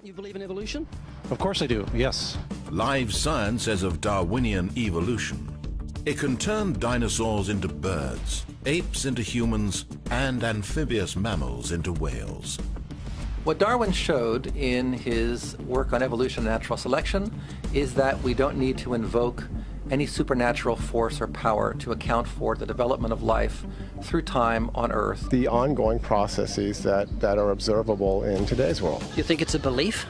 You believe in evolution? Of course I do, yes. Live science says of Darwinian evolution. It can turn dinosaurs into birds, apes into humans, and amphibious mammals into whales. What Darwin showed in his work on evolution and natural selection is that we don't need to invoke any supernatural force or power to account for the development of life through time on Earth. The ongoing processes that are observable in today's world. You think it's a belief?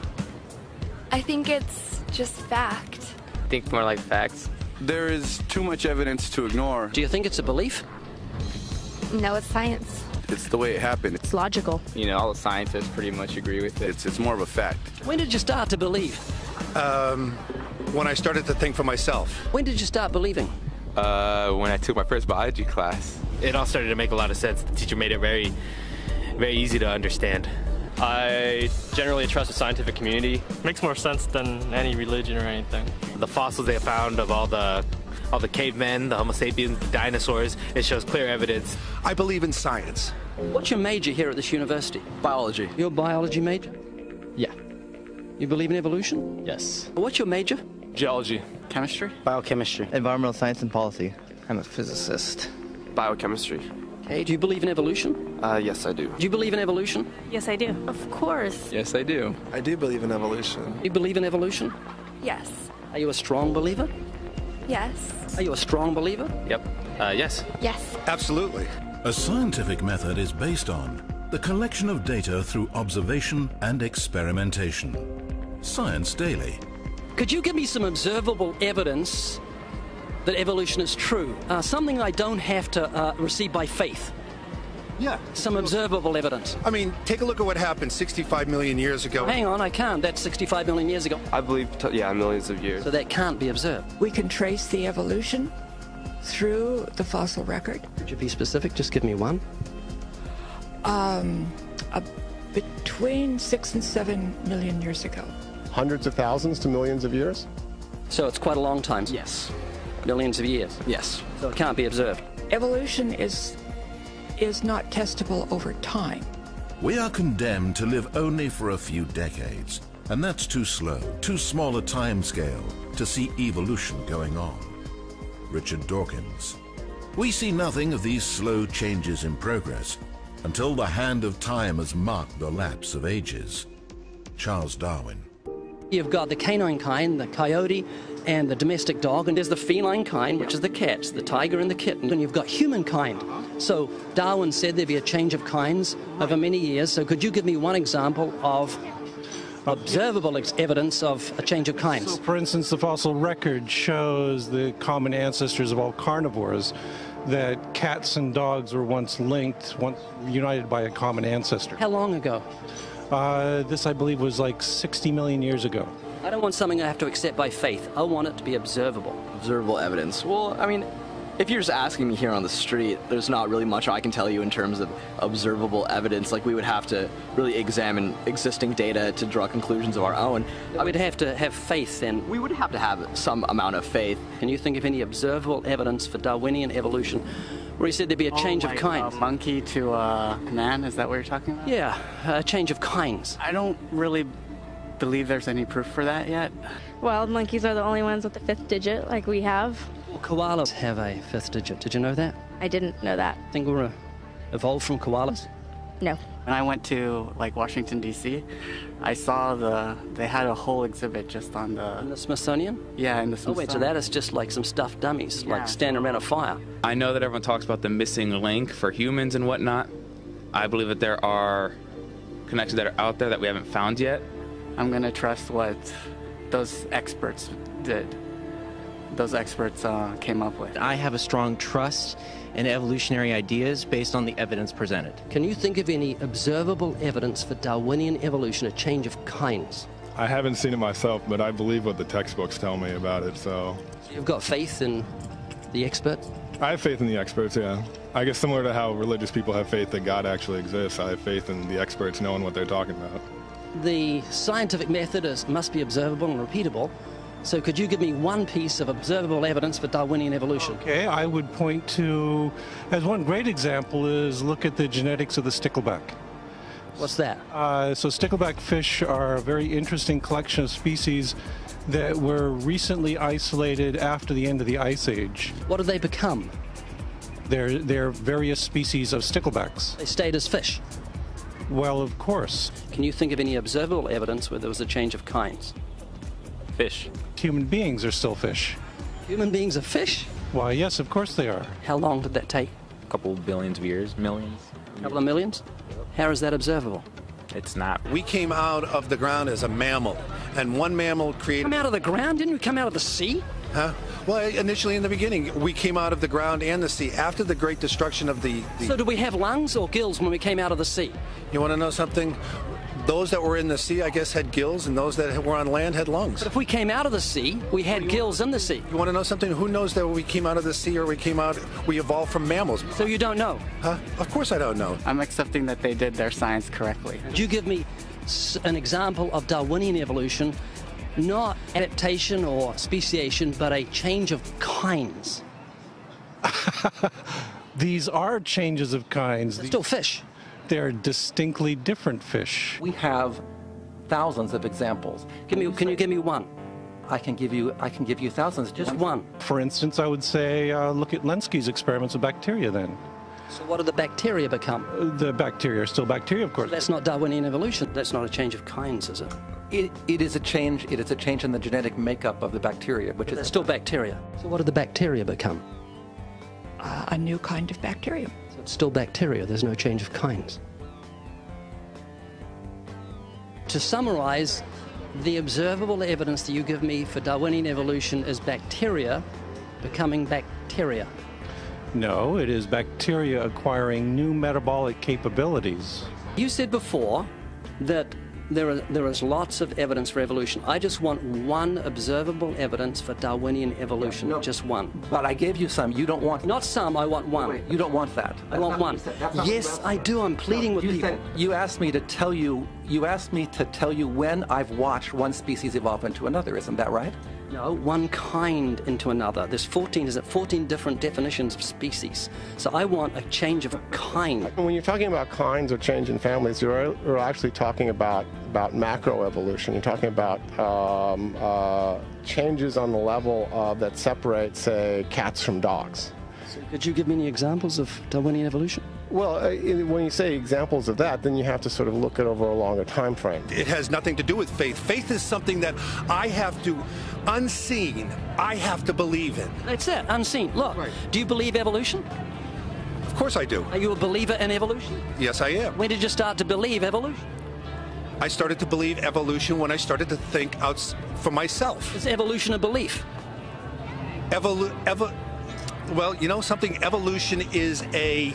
I think it's just fact. I think more like facts. There is too much evidence to ignore. Do you think it's a belief? No, it's science. It's the way it happened. It's logical. You know, all the scientists pretty much agree with it. It's more of a fact. When did you start to believe? When I started to think for myself. When did you start believing? When I took my first biology class. It all started to make a lot of sense. The teacher made it very, very easy to understand. I generally trust the scientific community. Makes more sense than any religion or anything. The fossils they found of all the cavemen, the Homo sapiens, the dinosaurs, it shows clear evidence. I believe in science. What's your major here at this university? Biology. Your biology major? Yeah. You believe in evolution? Yes. What's your major? Geology. Chemistry? Biochemistry. Environmental science and policy. I'm a physicist. Biochemistry. Okay, do you believe in evolution? Yes, I do. Do you believe in evolution? Yes, I do. Of course. Yes, I do. I do believe in evolution. You believe in evolution? Yes. Are you a strong believer? Yes. Are you a strong believer? Yep. Yes. Yes. Absolutely. A scientific method is based on the collection of data through observation and experimentation. Science Daily. Could you give me some observable evidence that evolution is true? Something I don't have to receive by faith. Yeah. Some observable evidence. I mean, take a look at what happened 65 million years ago. Hang on, I can't. That's 65 million years ago. I believe, millions of years. So that can't be observed. We can trace the evolution through the fossil record. Could you be specific? Just give me one. Between 6 and 7 million years ago. Hundreds of thousands to millions of years? So it's quite a long time. Yes. Millions of years. Yes. So it can't be observed. Evolution is not testable over time. We are condemned to live only for a few decades, and that's too slow, too small a time scale to see evolution going on. Richard Dawkins. We see nothing of these slow changes in progress until the hand of time has marked the lapse of ages. Charles Darwin. You've got the canine kind, the coyote, and the domestic dog, and there's the feline kind, which is the cats, the tiger and the kitten, and you've got humankind. So Darwin said there'd be a change of kinds over many years, so could you give me one example of observable evidence of a change of kinds? So, for instance, the fossil record shows the common ancestors of all carnivores, that cats and dogs were once linked, once united by a common ancestor. How long ago? This, I believe, was like 60 million years ago. I don't want something I have to accept by faith. I want it to be observable. Observable evidence. Well, I mean, if you're just asking me here on the street, there's not really much I can tell you in terms of observable evidence. Like, we would have to really examine existing data to draw conclusions of our own. We'd have to have faith then. We would have to have some amount of faith. Can you think of any observable evidence for Darwinian evolution where he said there'd be a change of kinds? A monkey to a man, is that what you're talking about? Yeah, a change of kinds. I don't really believe there's any proof for that yet. Well, monkeys are the only ones with the 5th digit, like we have. Well, koalas have a 5th digit. Did you know that? I didn't know that. Think we're evolved from koalas? No. When I went to, Washington, D.C., I saw they had a whole exhibit just on the... In the Smithsonian? Yeah, in the Smithsonian. Oh, wait, so that is just like some stuffed dummies, like standing around a fire. I know that everyone talks about the missing link for humans and whatnot. I believe that there are connections that are out there that we haven't found yet. I'm going to trust what those experts did. Those experts came up with. I have a strong trust in evolutionary ideas based on the evidence presented. Can you think of any observable evidence for Darwinian evolution, a change of kinds? I haven't seen it myself, but I believe what the textbooks tell me about it, so... You've got faith in the expert? I have faith in the experts, yeah. I guess similar to how religious people have faith that God actually exists, I have faith in the experts knowing what they're talking about. The scientific method must be observable and repeatable. So could you give me one piece of observable evidence for Darwinian evolution? Okay, I would point to, as one great example is look at the genetics of the stickleback. What's that? So stickleback fish are a very interesting collection of species that were recently isolated after the end of the Ice Age. What did they become? They're various species of sticklebacks. They stayed as fish. Well, of course. Can you think of any observable evidence where there was a change of kinds? Fish. Human beings are still fish. Human beings are fish? Why, yes, of course they are. How long did that take? A couple billions of years, millions. A couple of millions? How is that observable? It's not. We came out of the ground as a mammal, and one mammal created... Come out of the ground? Didn't we come out of the sea? Huh? Well, initially in the beginning, we came out of the ground and the sea. After the great destruction of the... So did we have lungs or gills when we came out of the sea? You want to know something? Those that were in the sea, I guess, had gills, and those that were on land had lungs. But if we came out of the sea, we had gills in the sea. You want to know something? Who knows that we came out of the sea or we evolved from mammals? So you don't know? Huh? Of course I don't know. I'm accepting that they did their science correctly. Could you give me an example of Darwinian evolution, not adaptation or speciation, but a change of kinds? These are changes of kinds. They're still fish. They're distinctly different fish. We have thousands of examples. Can you give me one? I can give you thousands. Just one. For instance, I would say look at Lenski's experiments with bacteria then. So what did the bacteria become? The bacteria are still bacteria, of course. So that's not Darwinian evolution. That's not a change of kinds, is it? It is a change. It is a change in the genetic makeup of the bacteria, which is still bacteria. So what did the bacteria become? A new kind of bacterium. So it's still bacteria. There's no change of kinds. To summarize, the observable evidence that you give me for Darwinian evolution is bacteria becoming bacteria. No, it is bacteria acquiring new metabolic capabilities. You said before that there is lots of evidence for evolution. I just want one observable evidence for Darwinian evolution, just one. But I gave you some. You don't want... Not some, I want one. Wait, you don't want that. I want one. Yes, I do. I'm pleading with people. You asked me to tell you when I've watched one species evolve into another. Isn't that right? No, one kind into another. There's 14 different definitions of species. So I want a change of kind. When you're talking about kinds or change in families, you're actually talking about macroevolution. You're talking about changes on the level that separate, say, cats from dogs. So could you give me any examples of Darwinian evolution? Well, when you say examples of that, then you have to sort of look at over a longer time frame. It has nothing to do with faith. Faith is something that I have to, unseen, I have to believe in. That's it, unseen. Look, do you believe evolution? Of course I do. Are you a believer in evolution? Yes, I am. When did you start to believe evolution? I started to believe evolution when I started to think out for myself. Is evolution a belief? Well, you know something, evolution is a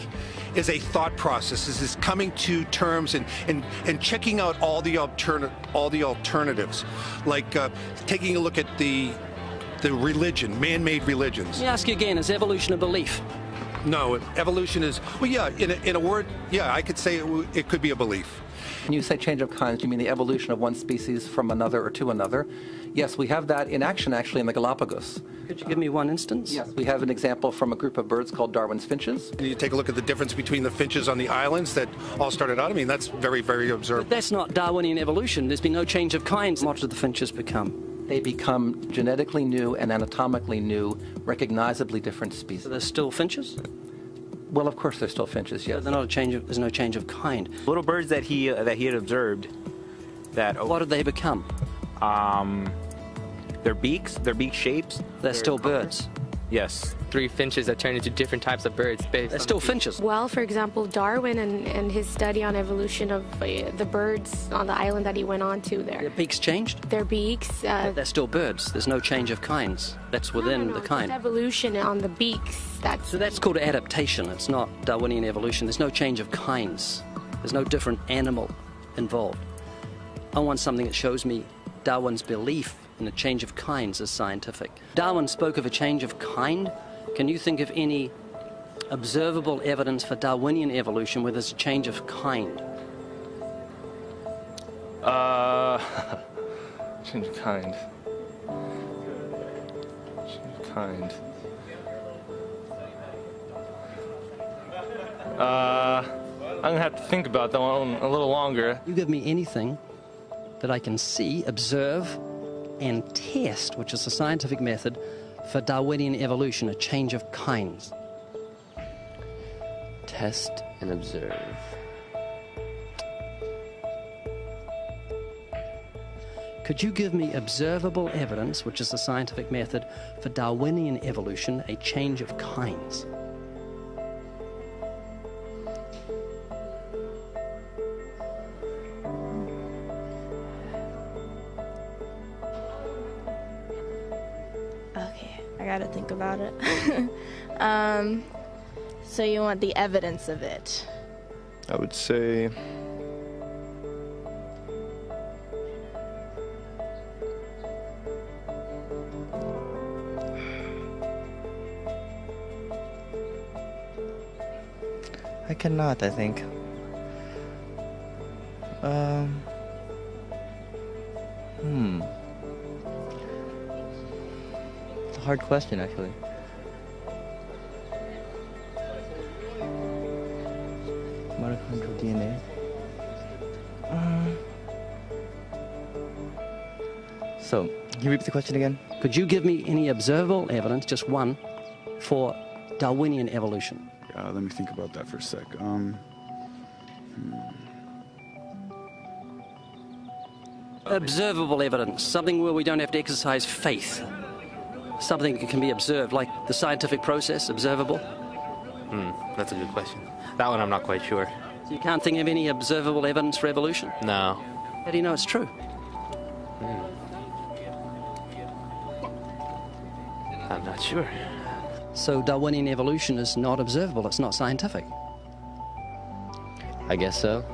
thought process. Is coming to terms and checking out all the alternatives, like taking a look at the religion, man-made religions. Let me ask you again: is evolution a belief? No, evolution is, well, yeah. In a word, yeah, I could say it could be a belief. When you say change of kinds, do you mean the evolution of one species from another or to another? Yes, we have that in action, actually, in the Galapagos. Could you give me one instance? Yes, we have an example from a group of birds called Darwin's finches. You take a look at the difference between the finches on the islands that all started out. I mean, that's very, very observable. But that's not Darwinian evolution. There's been no change of kinds. What did the finches become? They become genetically new and anatomically new, recognizably different species. So they're still finches? Well, of course, they're still finches. Yes. They're not a change of. There's no change of kind. Little birds that he had observed. What did they become? Their beak shapes. They're still birds. Yes. 3 finches that turn into different types of birds. They're still finches. Well, for example, Darwin and his study on evolution of the birds on the island that he went on to there. Their beaks changed? Their beaks. They're still birds. There's no change of kinds. That's within the kind. It's evolution on the beaks. So that's called adaptation. It's not Darwinian evolution. There's no change of kinds. There's no different animal involved. I want something that shows me Darwin's belief in a change of kinds is scientific. Darwin spoke of a change of kind. Can you think of any observable evidence for Darwinian evolution where there's a change of kind? Change of kind. Change of kind. I'm gonna have to think about that one a little longer. You give me anything that I can see, observe, and test, which is the scientific method for Darwinian evolution, a change of kinds. Test and observe. Could you give me observable evidence, which is the scientific method for Darwinian evolution, a change of kinds? Okay, I gotta think about it. So you want the evidence of it? I would say I cannot, I think. It's a hard question, actually. Mitochondrial DNA. So, can you repeat the question again? Could you give me any observable evidence, just one, for Darwinian evolution? Let me think about that for a sec. Observable evidence, something where we don't have to exercise faith. Something that can be observed, like the scientific process, observable. That's a good question. That one I'm not quite sure. So you can't think of any observable evidence for evolution? No. How do you know it's true? I'm not sure. So Darwinian evolution is not observable, it's not scientific. I guess so.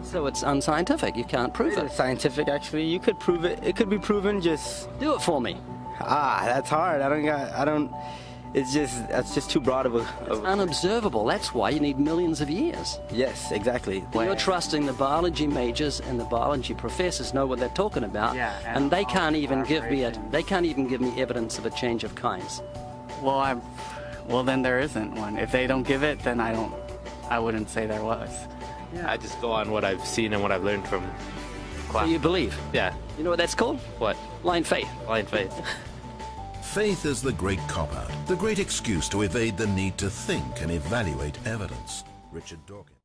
So it's unscientific, you can't prove it. It's scientific, actually. You could prove it. It could be proven, just... Do it for me. That's hard. That's just too broad of a... It's unobservable, that's why you need millions of years. Yes, exactly. You're trusting the biology majors and the biology professors know what they're talking about, and they can't even give me evidence of a change of kinds. Well, then there isn't one. If they don't give it, then I wouldn't say there was. Yeah. I just go on what I've seen and what I've learned from class. So you believe? Yeah. You know what that's called? What? Blind faith. Blind faith. Faith is the great cop-out, the great excuse to evade the need to think and evaluate evidence. Richard Dawkins.